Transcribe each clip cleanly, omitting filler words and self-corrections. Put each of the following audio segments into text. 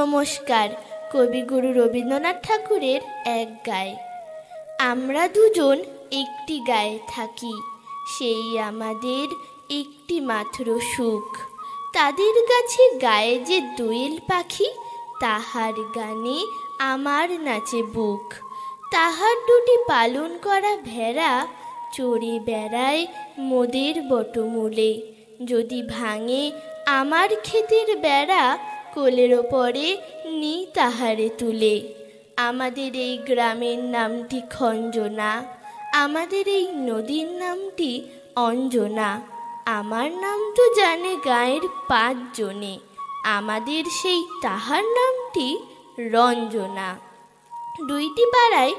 নমস্কার। কবিগুরু রবীন্দ্রনাথ ঠাকুরের এক গায়ে। আমরা দুজন একটি গায়ে থাকি, সেই আমাদের একটি মাত্র সুখ। তাদের কাছে গায়ে যে দোয়েল পাখি, তাহার গানে আমার নাচে বুক। তাহার দুটি পালন করা ভেড়া চড়ে বেড়ায় মোদের বটমূলে। যদি ভাঙে আমার ক্ষেতের বেড়া, কোলের ওপরে নি তাহারে তুলে। আমাদের এই গ্রামের নামটি খঞ্জনা, আমাদের এই নদীর নামটি অঞ্জনা। আমার নাম তো জানে গাঁয়ের 5 জনে, আমাদের সেই তাহার নামটি রঞ্জনা। দুইটি পাড়ায়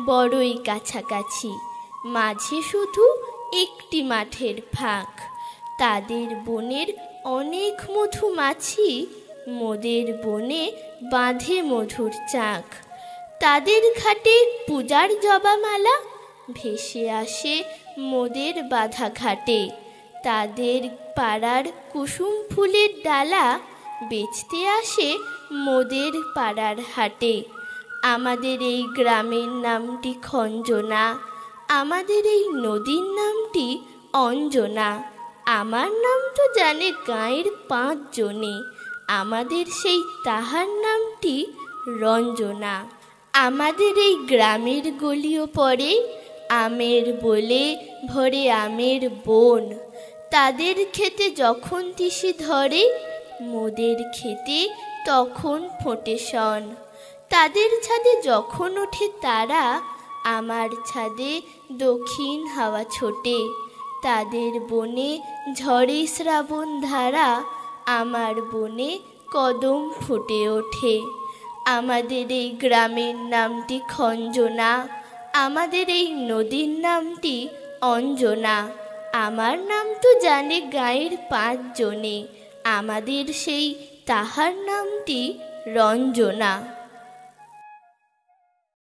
বড়ই কাছাকাছি, মাঝে শুধু একটি মাঠের ফাঁক। তাদের বনের অনেক মধুমাছি, মোদের বনে বাঁধে মধুর চাক। তাদের ঘাটে পূজার জবামালা ভেসে আসে মোদের বাঁধা ঘাটে। তাদের পাড়ার কুসুম ফুলের ডালা বেচতে আসে মোদের পাড়ার হাটে। আমাদের এই গ্রামের নামটি খঞ্জনা, আমাদের এই নদীর নামটি অঞ্জনা। আমার নাম তো জানে গাঁয়ের 5 জনে, আমাদের সেই তাহার নামটি রঞ্জনা। আমাদের এই গ্রামের গলিও পড়ে আমের বলে ভরে আমের বন। তাদের খেতে যখন তিসি ধরে, মোদের খেতে তখন ফোটে শন। তাদের ছাদে যখন ওঠে তারা, আমার ছাদে দক্ষিণ হাওয়া ছোটে। তাদের বনে ঝড়ে শ্রাবণ ধারা, আমার বনে কদম ফুটে ওঠে। আমাদের এই গ্রামের নামটি খঞ্জনা, আমাদের এই নদীর নামটি অঞ্জনা। আমার নাম তো জানে গাঁয়ের 5 জনে, আমাদের সেই তাহার নামটি রঞ্জনা।